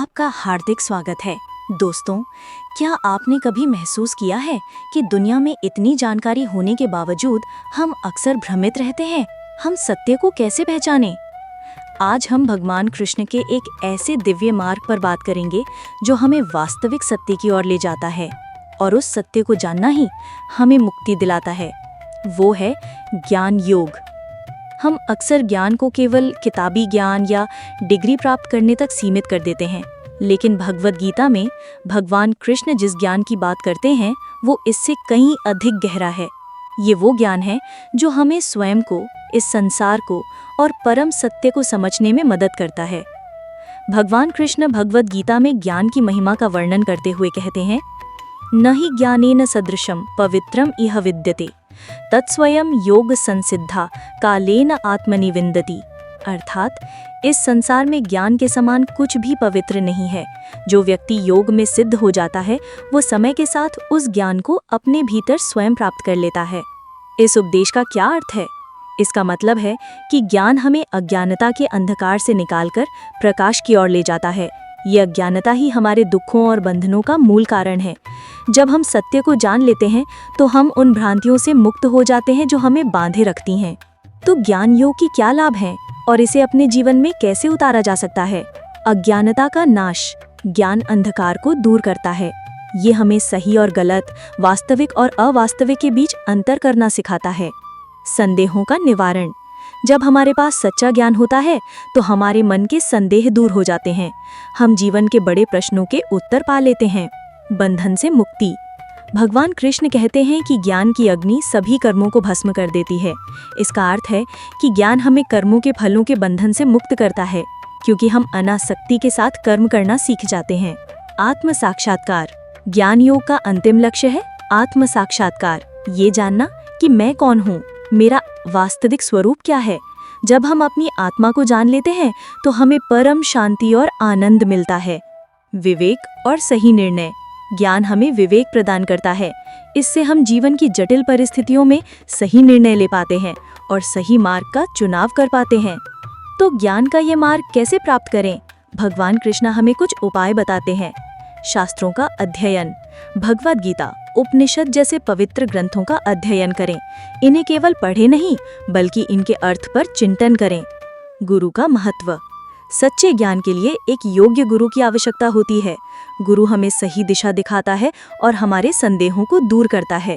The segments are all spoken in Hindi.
आपका हार्दिक स्वागत है। दोस्तों, क्या आपने कभी महसूस किया है कि दुनिया में इतनी जानकारी होने के बावजूद हम अक्सर भ्रमित रहते हैं? हम सत्य को कैसे पहचानें? आज हम भगवान कृष्ण के एक ऐसे दिव्य मार्ग पर बात करेंगे जो हमें वास्तविक सत्य की ओर ले जाता है, और उस सत्य को जानना ही हमें मुक्ति दिलाता है। वो है ज्ञान योग। हम अक्सर ज्ञान को केवल किताबी ज्ञान या डिग्री प्राप्त करने तक सीमित कर देते हैं, लेकिन भगवद गीता में भगवान कृष्ण जिस ज्ञान की बात करते हैं वो इससे कहीं अधिक गहरा है। ये वो ज्ञान है जो हमें स्वयं को, इस संसार को और परम सत्य को समझने में मदद करता है। भगवान कृष्ण भगवद गीता में ज्ञान की महिमा का वर्णन करते हुए कहते हैं, न हि ज्ञानेन सदृशम पवित्रम इह विद्यते तत्स्वयं योग संसिद्धा कालेन आत्मनि विन्दति। अर्थात इस संसार में ज्ञान के समान कुछ भी पवित्र नहीं है। जो व्यक्ति योग में सिद्ध हो जाता है वो समय के साथ उस ज्ञान को अपने भीतर स्वयं प्राप्त कर लेता है। इस उपदेश का क्या अर्थ है? इसका मतलब है कि ज्ञान हमें अज्ञानता के अंधकार से निकालकर प्रकाश की ओर ले जाता है। ये अज्ञानता ही हमारे दुखों और बंधनों का मूल कारण है। जब हम सत्य को जान लेते हैं तो हम उन भ्रांतियों से मुक्त हो जाते हैं जो हमें बांधे रखती हैं। तो ज्ञान योग की क्या लाभ हैं और इसे अपने जीवन में कैसे उतारा जा सकता है? अज्ञानता का नाश। ज्ञान अंधकार को दूर करता है। ये हमें सही और गलत, वास्तविक और अवास्तविक के बीच अंतर करना सिखाता है। संदेहों का निवारण। जब हमारे पास सच्चा ज्ञान होता है तो हमारे मन के संदेह दूर हो जाते हैं। हम जीवन के बड़े प्रश्नों के उत्तर पा लेते हैं। बंधन से मुक्ति। भगवान कृष्ण कहते हैं कि ज्ञान की अग्नि सभी कर्मों को भस्म कर देती है। इसका अर्थ है कि ज्ञान हमें कर्मों के फलों के बंधन से मुक्त करता है, क्योंकि हम अनासक्ति के साथ कर्म करना सीख जाते हैं। आत्म साक्षात्कार। ज्ञान योग का अंतिम लक्ष्य है आत्म साक्षात्कार। ये जानना कि मैं कौन हूँ, मेरा वास्तविक स्वरूप क्या है। जब हम अपनी आत्मा को जान लेते हैं तो हमें परम शांति और आनंद मिलता है। विवेक और सही निर्णय। ज्ञान हमें विवेक प्रदान करता है। इससे हम जीवन की जटिल परिस्थितियों में सही निर्णय ले पाते हैं और सही मार्ग का चुनाव कर पाते हैं। तो ज्ञान का ये मार्ग कैसे प्राप्त करें? भगवान कृष्ण हमें कुछ उपाय बताते हैं। शास्त्रों का अध्ययन। भगवद गीता, उपनिषद जैसे पवित्र ग्रंथों का अध्ययन करें। इन्हें केवल पढ़े नहीं बल्कि इनके अर्थ पर चिंतन करें। गुरु का महत्व। सच्चे ज्ञान के लिए एक योग्य गुरु की आवश्यकता होती है। गुरु हमें सही दिशा दिखाता है और हमारे संदेहों को दूर करता है।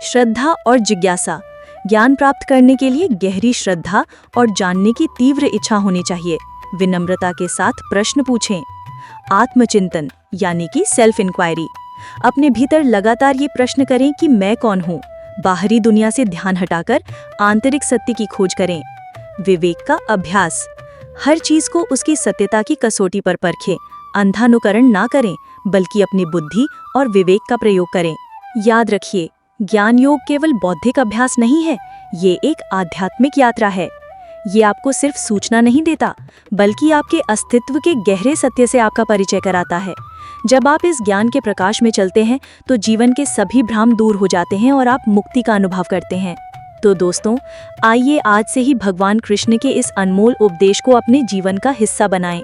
श्रद्धा और जिज्ञासा। ज्ञान प्राप्त करने के लिए गहरी श्रद्धा और जानने की तीव्र इच्छा होनी चाहिए। विनम्रता के साथ प्रश्न पूछें। आत्मचिंतन यानी कि सेल्फ इंक्वायरी। अपने भीतर लगातार ये प्रश्न करें कि मैं कौन हूँ। बाहरी दुनिया से ध्यान हटाकर आंतरिक सत्य की खोज करें। विवेक का अभ्यास। हर चीज को उसकी सत्यता की कसौटी पर परखें। अंधानुकरण ना करें बल्कि अपनी बुद्धि और विवेक का प्रयोग करें। याद रखिए, ज्ञान योग केवल बौद्धिक अभ्यास नहीं है, ये एक आध्यात्मिक यात्रा है। ये आपको सिर्फ सूचना नहीं देता बल्कि आपके अस्तित्व के गहरे सत्य से आपका परिचय कराता है। जब आप इस ज्ञान के प्रकाश में चलते हैं तो जीवन के सभी भ्रम दूर हो जाते हैं और आप मुक्ति का अनुभव करते हैं। तो दोस्तों, आइए आज से ही भगवान कृष्ण के इस अनमोल उपदेश को अपने जीवन का हिस्सा बनाएं।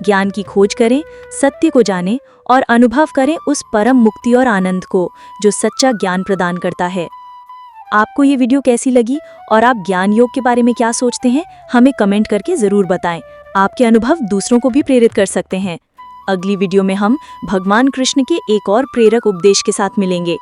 ज्ञान की खोज करें, सत्य को जानें और अनुभव करें उस परम मुक्ति और आनंद को जो सच्चा ज्ञान प्रदान करता है। आपको ये वीडियो कैसी लगी और आप ज्ञान योग के बारे में क्या सोचते हैं, हमें कमेंट करके ज़रूर बताएं। आपके अनुभव दूसरों को भी प्रेरित कर सकते हैं। अगली वीडियो में हम भगवान कृष्ण के एक और प्रेरक उपदेश के साथ मिलेंगे।